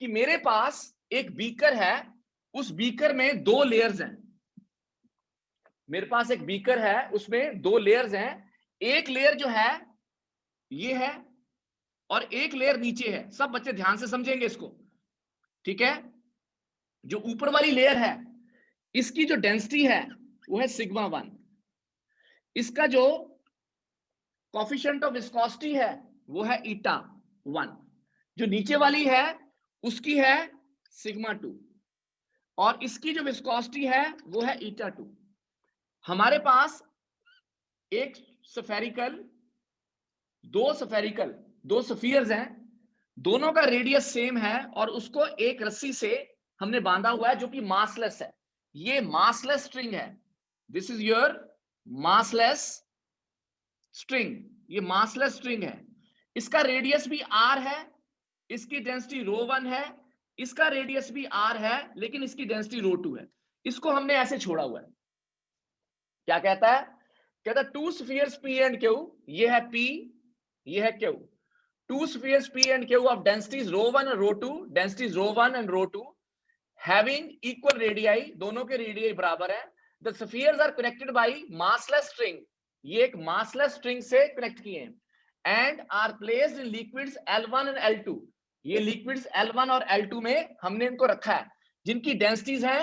कि मेरे पास एक बीकर है, उस बीकर में 2 लेयर्स हैं। मेरे पास एक बीकर है, उसमें 2 लेयर्स हैं। एक लेयर जो है ये है और एक लेयर नीचे है। सब बच्चे ध्यान से समझेंगे इसको, ठीक है। जो ऊपर वाली लेयर है इसकी जो डेंसिटी है वो है सिग्मा 1। इसका जो कोफिशिएंट ऑफ विस्कोसिटी है वो है ईटा 1। जो नीचे वाली है उसकी है सिग्मा 2 और इसकी जो विस्कोसिटी है वो है ईटा 2। हमारे पास एक स्फेरिकल, दो स्फीयर्स हैं, दोनों का रेडियस सेम है और उसको एक रस्सी से हमने बांधा हुआ है जो कि मासलेस है। ये मासलेस स्ट्रिंग है। This is your massless string. ये मासलेस स्ट्रिंग है। इसका रेडियस भी r है, इसकी डेंसिटी ρ1 है, इसका रेडियस भी r है लेकिन इसकी डेंसिटी ρ2 है। इसको हमने ऐसे छोड़ा हुआ है। क्या कहता है? कहता है to spheres p and q, ये है p, ये है q। Two spheres P and Q of densities ρ1 and ρ2, densities ρ1 and ρ2 having equal radii, दोनों के रेडियस बराबर है। The spheres are connected by massless string, ये एक massless string से कनेक्ट किए हैं and are placed in liquids L1 and L2, ये liquids L1 और L2 में हमने इनको रखा है जिनकी डेंसिटीज हैं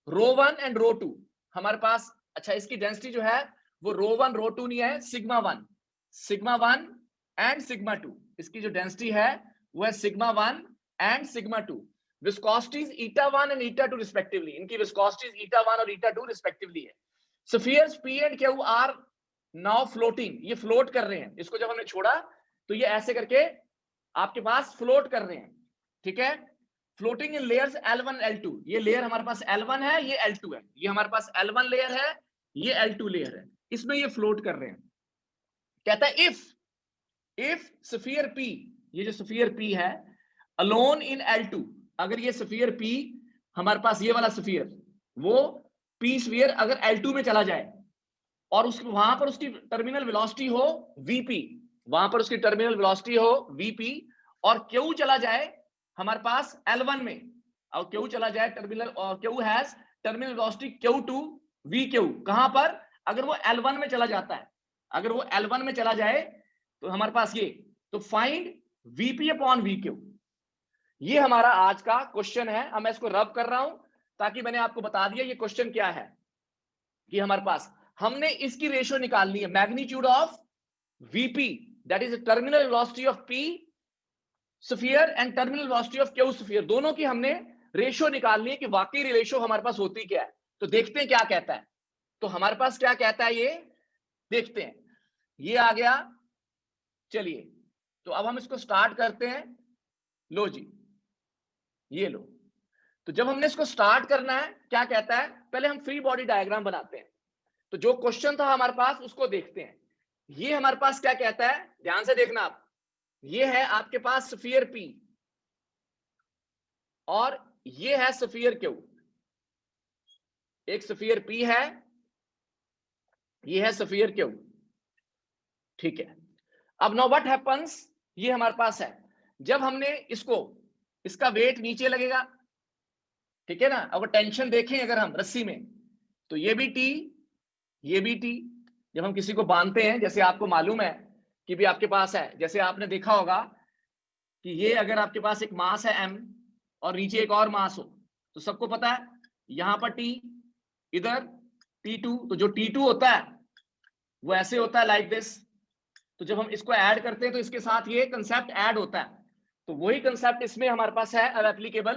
ρ1 and ρ2 हमारे पास। अच्छा, इसकी डेंसिटी जो है वो ρ1 ρ2 नहीं है, सिग्मा 1 एंड सिग्मा 2। इसकी जो डेंसिटी है वो है sigma 1 and sigma 2। Viscosities eta 1 and eta 2 respectively, इनकी विस्कोसिटीज ईटा 1 और ईटा 2 रिस्पेक्टिवली है। Spheres P and Q are now floating, ये फ्लोट कर रहे हैं। इसको जब हमने छोड़ा तो ये ऐसे करके आपके पास फ्लोट कर रहे हैं, ठीक है। Floating in layers L1 L2, ये लेयर हमारे पास L1 है, ये L2 है। ये हमारे पास L1 लेयर है, ये L2 लेयर है, इसमें ये फ्लोट कर रहे हैं। कहता है इफ स्फीयर P, ये जो स्फीयर P है अलोन इन L2, अगर ये स्फीयर P हमारे पास ये वाला स्फीयर, वो P स्फीयर अगर L2 में चला जाए और उस वहां पर उसकी टर्मिनल वेलोसिटी हो Vp, वहां पर उसकी टर्मिनल वेलोसिटी हो Vp और Q चला जाए हमारे पास L1 में, और Q चला जाए टर्मिनल, और Q has terminal velocity Q2 Vq, कहां पर? अगर वो L1 में चला जाता है, अगर वो L1 में चला जाए तो हमारे पास ये, तो फाइंड Vp अपॉन Vq। ये हमारा आज का क्वेश्चन है। अब मैं इसको रब कर रहा हूं ताकि मैंने आपको बता दिया ये क्वेश्चन क्या है। कि हमारे पास हमने इसकी रेशियो निकालनी है, magnitude of Vp, that is terminal velocity of P sphere and terminal velocity of Q sphere, दोनों की हमने रेशियो निकालनी है कि वाकई रेशियो हमारे पास होती क्या है। तो देखते हैं क्या कहता है। तो हमारे पास क्या कहता है ये देखते हैं। ये आ गया, चलिए तो अब हम इसको स्टार्ट करते हैं। लो जी, ये लो। तो जब हमने इसको स्टार्ट करना है, क्या कहता है, पहले हम फ्री बॉडी डायग्राम बनाते हैं। तो जो क्वेश्चन था हमारे पास उसको देखते हैं। ये हमारे पास क्या कहता है, ध्यान से देखना आप। ये है आपके पास स्फीयर P और ये है स्फीयर Q। एक स्फीयर P है, ये है स्फीयर Q, ठीक है। अब नाउ व्हाट हैपेंस, ये हमारे पास है। जब हमने इसको, इसका वेट नीचे लगेगा, ठीक है ना। अगर टेंशन देखें अगर हम रस्सी में, तो ये भी T, ये भी T। जब हम किसी को बांधते हैं, जैसे आपको मालूम है कि भी आपके पास है, जैसे आपने देखा होगा कि ये अगर आपके पास एक मास है M और नीचे एक और मास हो, तो सबको पता है यहां पर T, इधर T2। तो जो T2 होता है वो ऐसे होता है लाइक दिस। तो जब हम इसको ऐड करते हैं तो इसके साथ ये कंसेप्ट ऐड होता है। तो वही कंसेप्ट इसमें हमारे पास है अब एप्लीकेबल,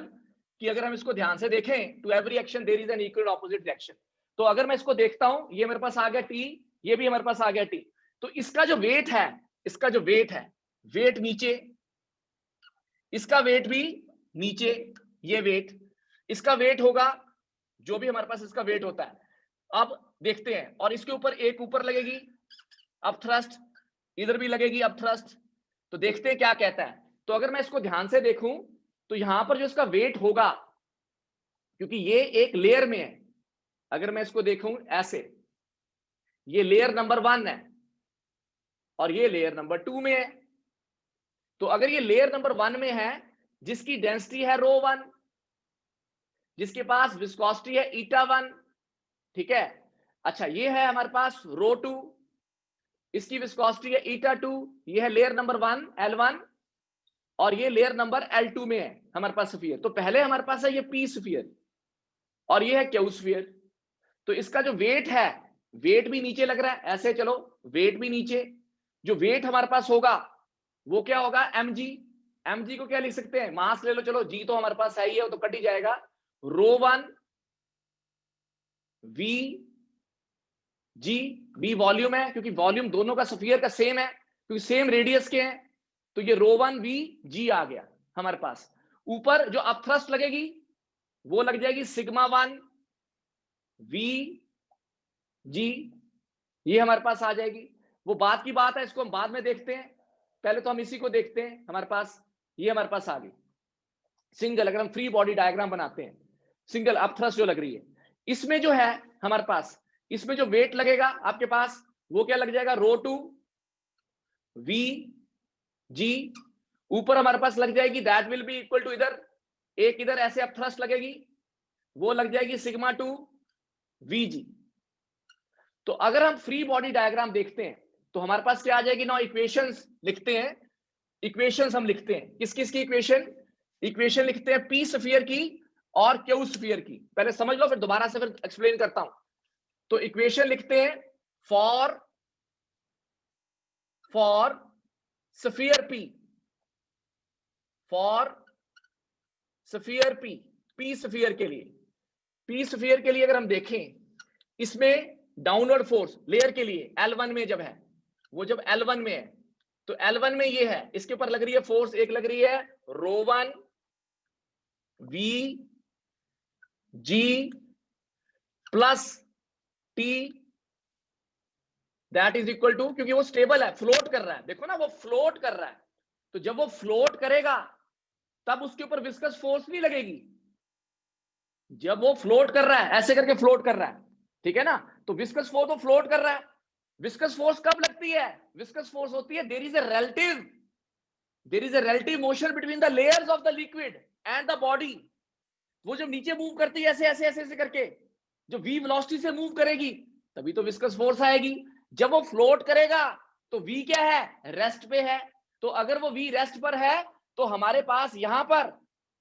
कि अगर हम इसको ध्यान से देखें, to every action there is an equal opposite reaction. तो अगर मैं इसको देखता हूं, ये मेरे पास आ गया T, ये भी हमारे पास आ गया T। तो इसका जो वेट है, इसका जो वेट है, वेट नीचे, इसका वेट भी नीचे, ये वेट, इसका वेट होगा जो भी हमारे पास इसका वेट होता है। अब देखते हैं, और इसके ऊपर एक ऊपर लगेगी अब थ्रस्ट, इधर भी लगेगी अब थ्रस्ट। तो देखते हैं क्या कहता है। तो अगर मैं इसको ध्यान से देखूं तो यहां पर जो इसका वेट होगा, क्योंकि ये एक लेयर में है, अगर मैं इसको देखूं ऐसे, ये लेयर नंबर 1 है और ये लेयर नंबर 2 में है। तो अगर ये लेयर नंबर 1 में है, जिसकी डेंसिटी है ρ1, जिसके पास विस्कोसिटी है η1, ठीक है। अच्छा, ये है हमारे पास ρ2, इसकी विस्कोसिटी है η2, ये है लेयर नंबर 1 L1 और ये लेयर नंबर L2 में है हमारे पास स्फीयर। तो पहले हमारे पास है ये पी स्फीयर और ये है क्यू स्फीयर। तो इसका जो वेट है, वेट भी नीचे लग रहा है, ऐसे चलो वेट भी नीचे, जो वेट हमारे पास होगा वो क्या होगा, mg। mg को क्या लिख सकते हैं, मास ले लो, चलो g तो हमारे पास है ही है, वो तो कट ही जाएगा, ρ1 v g, v वॉल्यूम है क्योंकि वॉल्यूम दोनों का स्फीयर का सेम है क्योंकि सेम रेडियस के हैं, तो ये ρ1 v g आ गया हमारे पास। ऊपर जो अपथ्रस्ट लगेगी वो लग जाएगी σ1 v g, ये हमारे पास आ जाएगी। वो बात की बात है, इसको हम बाद में देखते हैं, पहले तो हम इसी को देखते हैं। हमारे पास ये हमारे पास आ गई सिंगल, अगर हम फ्री बॉडी डायग्राम बनाते हैं, सिंगल अपथ्रस्ट जो लग रही है, इसमें जो है हमारे पास, इसमें जो वेट लगेगा आपके पास वो क्या लग जाएगा, ρ2 v g, ऊपर हमारे पास लग जाएगी that will be equal to, इधर एक इधर ऐसे अपथ्रस्ट लगेगी वो लग जाएगी σ2 vg। तो अगर हम फ्री बॉडी डायग्राम देखते हैं तो हमारे पास क्या आ जाएगी, नाउ इक्वेशंस लिखते हैं, इक्वेशंस हम लिखते हैं, किस किस की इक्वेशन, इक्वेशन लिखते हैं पी स्फीयर की और क्यू स्फीयर की। पहले समझ लो फिर दोबारा से फिर एक्सप्लेन करता हूं। तो इक्वेशन लिखते हैं for sphere P, for sphere P, P sphere के लिए, पी स्फीयर के लिए अगर हम देखें, इसमें डाउनवर्ड फोर्स लेयर के लिए L1 में जब है, वो जब L1 में है तो L1 में ये है, इसके ऊपर लग रही है फोर्स, एक लग रही है ρ1 v g plus t that is equal to, क्योंकि वो स्टेबल है, फ्लोट कर रहा है, देखो ना वो फ्लोट कर रहा है, तो जब वो फ्लोट करेगा तब उसके ऊपर विस्कस फोर्स नहीं लगेगी। जब वो फ्लोट कर रहा है, ऐसे करके फ्लोट कर रहा है, ठीक है ना, तो विस्कस फोर्स तो फ्लोट कर रहा है। विस्कस फोर्स कब लगती है, विस्कस फोर्स होती है there is a relative motion between the layers of the liquid and the body। वो जब नीचे मूव करती है ऐसे ऐसे ऐसे ऐसे करके, जो v वेलोसिटी से मूव करेगी तभी तो विस्कस फोर्स आएगी। जब वो फ्लोट करेगा तो v क्या है, रेस्ट पे है, तो अगर वो v रेस्ट पर है तो हमारे पास यहां पर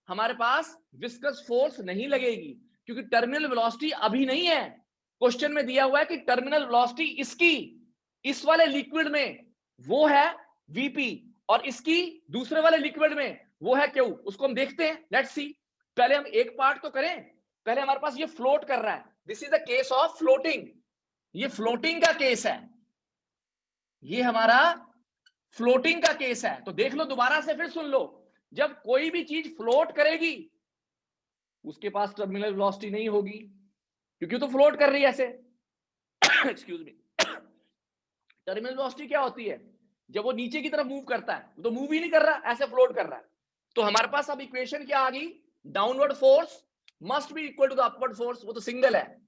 हमारे पास विस्कस फोर्स नहीं लगेगी, क्योंकि टर्मिनल वेलोसिटी अभी नहीं है। क्वेश्चन में दिया हुआ है कि टर्मिनल वेलोसिटी इसकी, इस वाले लिक्विड में वो है vp और इसकी दूसरे वाले लिक्विड में वो है क्यू, उसको हम देखते हैं, लेट्स सी। पहले हम एक पार्ट तो करें, पहले हमारे पास ये फ्लोट कर रहा है, this is the case of floating, ये फ्लोटिंग का केस है, ये हमारा फ्लोटिंग का केस है। तो देख लो दोबारा से, फिर सुन लो, जब कोई भी चीज फ्लोट करेगी उसके पास टर्मिनल वेलोसिटी नहीं होगी, क्योंकि तो फ्लोट कर रही है ऐसे एक्सक्यूज मी। टर्मिनल वेलोसिटी क्या होती है, जब वो नीचे की तरफ मूव करता है, तो मूव ही नहीं कर रहा, ऐसे फ्लोट कर रहा है। तो हमारे पास अब इक्वेशन क्या आ गई, downward force must be equal to the upward force, वो तो सिंगल है,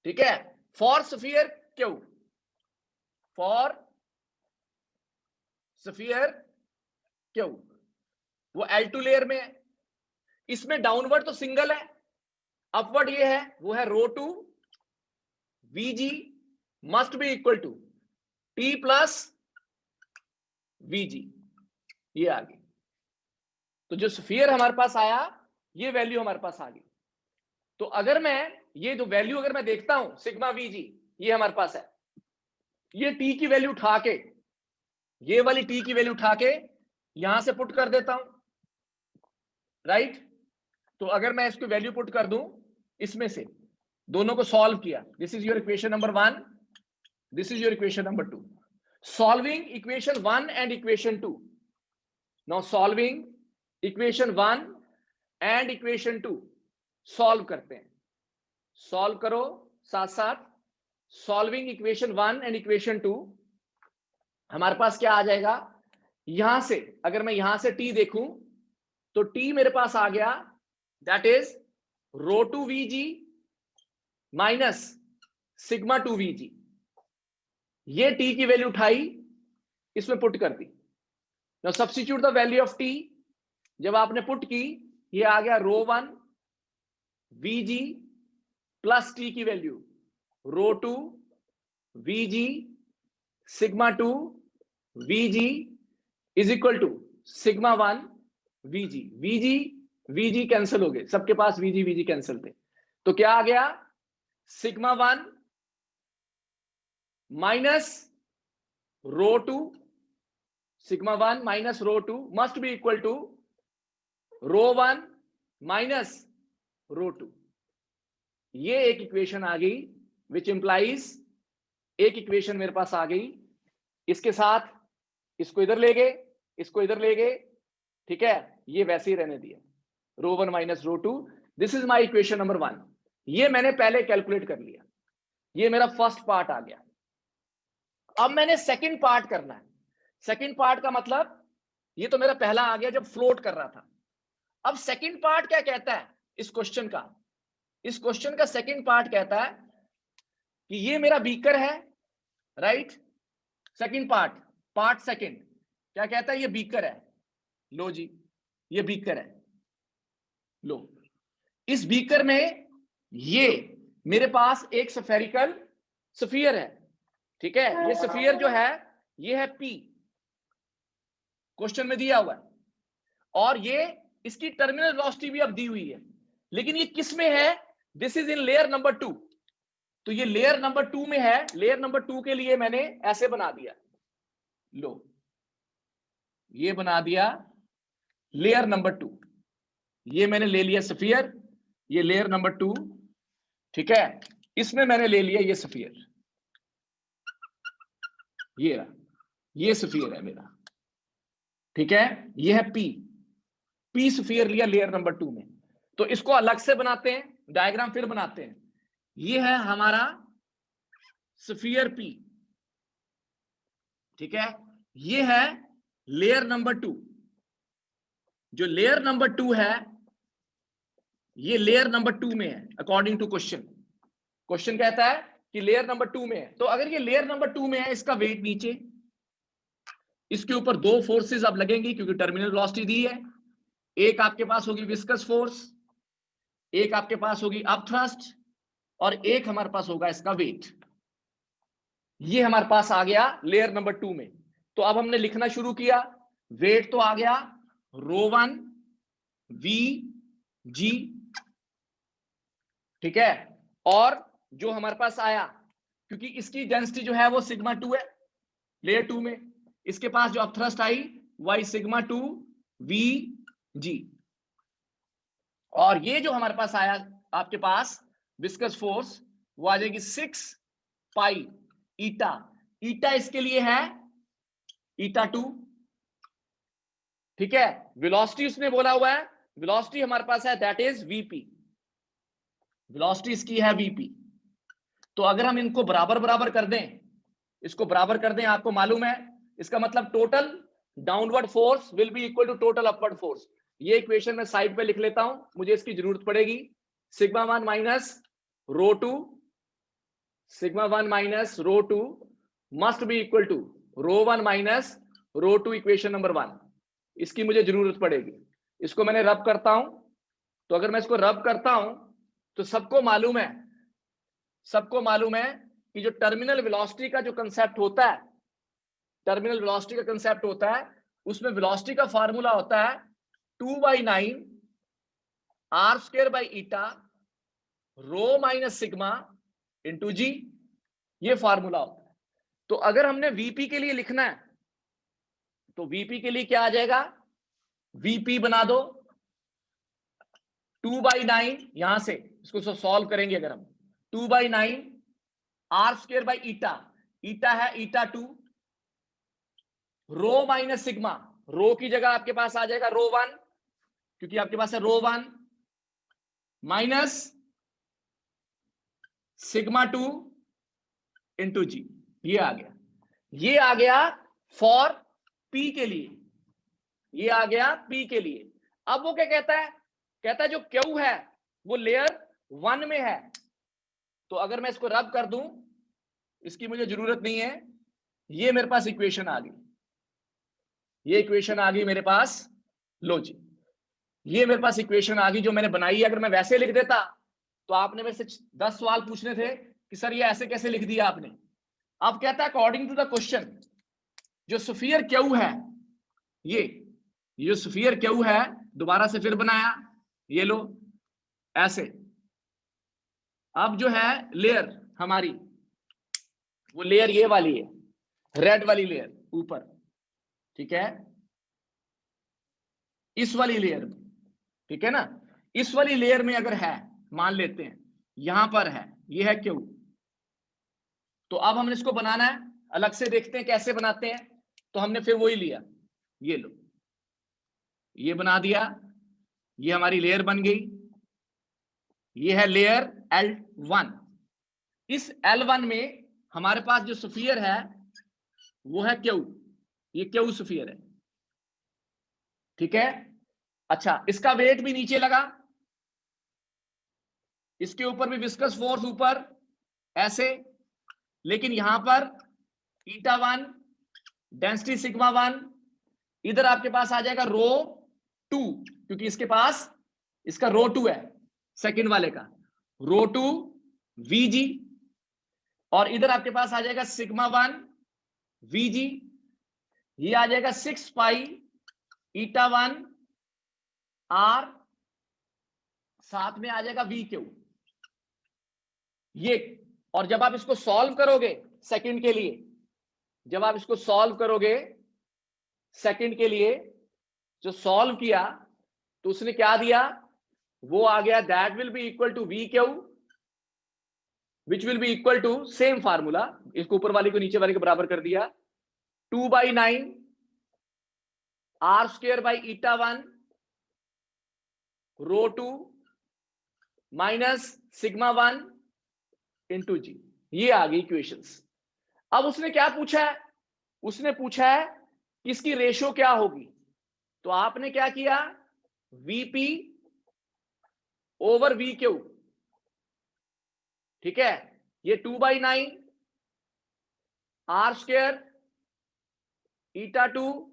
ठीक है। For sphere Q, for sphere Q, वो L2 लेयर में है, इसमें डाउनवर्ड तो सिंगल है, अपवर्ड ये है, वो है ρ2 vg must be equal to t plus vg, ये आ गई। तो जो स्फीयर हमारे पास आया, ये वैल्यू हमारे पास आ गई। तो अगर मैं ये जो वैल्यू अगर मैं देखता हूं सिग्मा vg, ये हमारे पास है, ये t की वैल्यू उठा के, ये वाली t की वैल्यू उठा के यहां से पुट कर देता हूं, राइट। तो अगर मैं इसको वैल्यू पुट कर दूं, इसमें से दोनों को सॉल्व किया, this is your equation number 1, this is your equation number 2, solving equation 1 and equation 2। Now solving equation 1 and equation 2 solve करते हैं, सॉल्व करो साथ साथ। सॉल्विंग इक्वेशन 1 एंड इक्वेशन 2, हमारे पास क्या आ जाएगा, यहां से अगर मैं यहां से t देखूं तो t मेरे पास आ गया, that is ρ2 vg minus sigma 2 vg। ये t की वैल्यू उठाई, इसमें पुट कर दी। Now substitute the value of t, जब आपने पुट की, ये आ गया ρ1 VG प्लस T की value ρ2 VG sigma 2 VG is equal to sigma 1 VG। VG cancel हो गए, सबके पास VG कैंसिल थे, तो क्या आ गया, sigma 1 minus ρ2, sigma 1 minus ρ2 must be equal to ρ1 minus ρ2। ये एक इक्वेशन आ गई, विच इंप्लाइज, एक इक्वेशन मेरे पास आ गई। इसके साथ इसको इधर ले गए, इसको इधर ले गए, ठीक है, ये वैसे ही रहने दिया, ρ1 minus ρ2। This is my equation number 1। ये मैंने पहले कैलकुलेट कर लिया, ये मेरा फर्स्ट पार्ट आ गया। अब मैंने सेकंड पार्ट करना है। सेकंड पार्ट का मतलब, ये तो मेरा पहला आ गया जब फ्लोट कर रहा था। अब सेकंड पार्ट क्या कहता है इस क्वेश्चन का? इस क्वेश्चन का सेकंड पार्ट कहता है कि ये मेरा बीकर है, राइट। सेकंड पार्ट सेकंड क्या कहता है? ये बीकर है, लो जी, ये बीकर है, लो। इस बीकर में ये मेरे पास एक स्फेरिकल स्फीयर है, ठीक है। ये स्फीयर जो है ये है P, क्वेश्चन में दिया हुआ है, और ये इसकी टर्मिनल वेलोसिटी भी अब दी हुई है, लेकिन ये किस में है? This is in layer number 2। तो ये लेयर नंबर 2 में है। लेयर नंबर 2 के लिए मैंने ऐसे बना दिया, लो, ये बना दिया लेयर नंबर 2। ये मैंने ले लिया स्फीयर, ये लेयर नंबर 2, ठीक है। इसमें मैंने ले लिया ये स्फीयर, ये रहा, ये स्फीयर है मेरा, ठीक है। ये है P स्फीयर लिया लेयर नंबर 2 में। तो इसको अलग से बनाते हैं, डायग्राम फिर बनाते हैं। ये है हमारा स्फीयर P, ठीक है। ये है लेयर नंबर 2। जो लेयर नंबर 2 है, ये लेयर नंबर 2 में है अकॉर्डिंग टू क्वेश्चन। क्वेश्चन कहता है कि लेयर नंबर 2 में है, तो अगर ये लेयर नंबर 2 में है, इसका वेट नीचे, इसके ऊपर दो फोर्सेस अब लगेंगी क्योंकि टर्मिनल वेलोसिटी दी है। एक आपके पास होगी विस्कस फोर्स, एक आपके पास होगी अपथ्रस्ट, और एक हमारे पास होगा इसका वेट। ये हमारे पास आ गया लेयर नंबर 2 में। तो अब हमने लिखना शुरू किया, वेट तो आ गया ρ1 VG, ठीक है। और जो हमारे पास आया, क्योंकि इसकी डेंसिटी जो है वो सिग्मा 2 है लेयर 2 में, इसके पास जो अपथ्रस्ट आई वाई सिग्मा 2 VG, और ये जो हमारे पास आया आपके पास विस्कस फोर्स, वो आ जाएगी 6 पाई ईटा। ईटा इसके लिए है ईटा 2, ठीक है। वेलोसिटी उसने बोला हुआ है, वेलोसिटी हमारे पास है दैट इज VP, वेलोसिटी इसकी है VP। तो अगर हम इनको बराबर बराबर कर दें, इसको बराबर कर दें, आपको मालूम है इसका मतलब total downward force will be equal to total upward force. ये इक्वेशन मैं साइड पे लिख लेता हूं, मुझे इसकी जरूरत पड़ेगी। Sigma 1 minus ρ2, sigma 1 minus ρ2 must be equal to ρ1 minus ρ2, equation number 1। इसकी मुझे जरूरत पड़ेगी। इसको मैंने रब करता हूं, तो अगर मैं इसको रब करता हूं तो सबको मालूम है कि जो टर्मिनल वेलोसिटी का जो कंसेप्ट होता है, टर्मिनल वेलोसिटी का कंसेप्ट होता है, उसमें वेलोसिटी का फार्मूला होता है 2/9 r² ईटा रो माइनस सिग्मा इंटू जी, ये फार्मूला होता है। तो अगर हमने वीपी के लिए लिखना है, तो वीपी के लिए क्या आ जाएगा? वीपी बना दो 2/9, यहां से इसको सॉल्व करेंगे अगर हम, 2/9 r² ईटा, ईटा है ईटा 2, रो माइनस सिग्मा, रो की जगह आपके पास आ जाएगा ρ1, क्योंकि आपके पास है ρ1 माइनस सिग्मा 2 इंटू जी। ये आ गया फॉर P के लिए, ये आ गया P के लिए। अब वो क्या कहता है? कहता है जो Q है वो लेयर 1 में है। तो अगर मैं इसको रब कर दूं, इसकी मुझे जरूरत नहीं है, ये मेरे पास इक्वेशन आ गई, ये इक्वेशन आ गई मेरे पास, लो जी। ये मेरे पास इक्वेशन आ गई जो मैंने बनाई है। अगर मैं वैसे लिख देता तो आपने मेरे से 10 सवाल पूछने थे कि सर ये ऐसे कैसे लिख दिया आपने। अब कहता है अकॉर्डिंग टू द क्वेश्चन जो स्फीयर क्यू है, ये जो स्फीयर क्यू है, दोबारा से फिर बनाया, ये लो ऐसे। अब जो है लेयर हमारी, वो लेयर ये वाली है, रेड वाली लेयर ऊपर, ठीक है, इस वाली लेयर में, ठीक है ना। इस वाली लेयर में अगर है, मान लेते हैं यहां पर है, ये है क्यू, तो अब हमने इसको बनाना है, अलग से देखते हैं कैसे बनाते हैं। तो हमने फिर वही लिया, ये लो, ये बना दिया, ये हमारी लेयर बन गई, ये है लेयर L1। इस L1 में हमारे पास जो स्फीयर है वो है क्यू, ये क्यू स्फीयर है, ठीक है। अच्छा, इसका वेट भी नीचे लगा, इसके ऊपर भी विस्कस फोर्स ऊपर ऐसे, लेकिन यहां पर η1 डेंसिटी σ1, इधर आपके पास आ जाएगा ρ2, क्योंकि इसके पास इसका ρ2 है सेकंड वाले का, ρ2 Vg, और इधर आपके पास आ जाएगा σ1 Vg, ये आ जाएगा 6 पाई η1 R, साथ में आ जाएगा VQ ये। और जब आप इसको सॉल्व करोगे सेकंड के लिए, जब आप इसको सॉल्व करोगे सेकंड के लिए, जो सॉल्व किया तो उसने क्या दिया, वो आ गया that will be equal to VQ which will be equal to same formula, इसको ऊपर वाले को नीचे वाले के बराबर कर दिया, 2/9 R² बाई η1 ρ2 माइनस σ1 इंटू जी। ये आ गई इक्वेशंस। अब उसने क्या पूछा है, उसने पूछा है कि इसकी रेशो क्या होगी। तो आपने क्या किया, VP ओवर VQ, ठीक है, ये 2/9 R² η2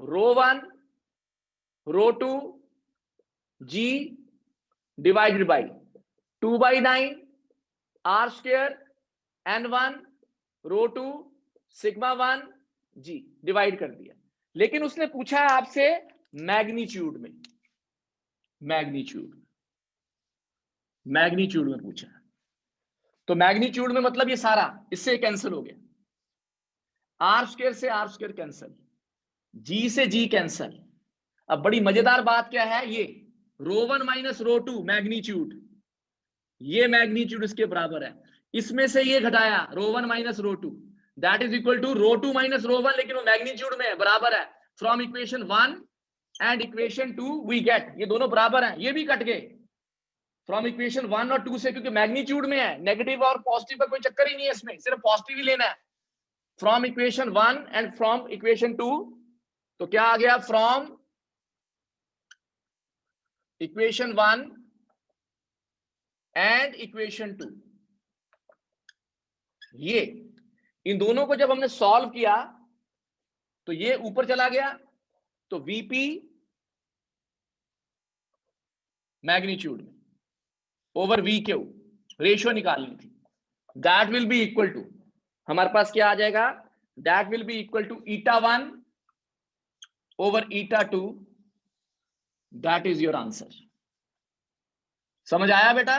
ρ1 ρ2 G divided by 2/9 R² N1 ρ2 σ1 G divide कर दिया। लेकिन उसने पूछा है आपसे मैग्नीट्यूड में, मैग्नीट्यूड में पूछा है। तो मैग्नीट्यूड में मतलब ये सारा इससे कैंसिल हो गया, R² से R² कैंसिल, G से G कैंसिल। अब बड़ी मजेदार बात क्या है, ये ρ1 माइनस ρ2 मैग्नीट्यूड, ये मैग्नीट्यूड इसके बराबर है, इसमें से ये घटाया ρ1 minus ρ2 that is equal to ρ2 minus ρ1, लेकिन वो मैग्नीट्यूड में है, बराबर है। From equation 1 and equation 2 we get, ये दोनों बराबर हैं, ये भी कट गए फ्रॉम इक्वेशन 1 और 2 से, क्योंकि मैग्नीट्यूड में है, नेगेटिव और पॉजिटिव का कोई चक्कर ही नहीं है इसमें, सिर्फ पॉजिटिव ही लेना है। From equation 1 and from equation 2, तो क्या आ गया, फ्रॉम इक्वेशन 1 एंड इक्वेशन 2, ये इन दोनों को जब हमने सॉल्व किया तो ये ऊपर चला गया, तो VP मैग्नीट्यूड में ओवर VQ रेशियो निकालनी थी, that will be equal to, हमारे पास क्या आ जाएगा, that will be equal to η1 over η2, that is your answer. समझ आया बेटा?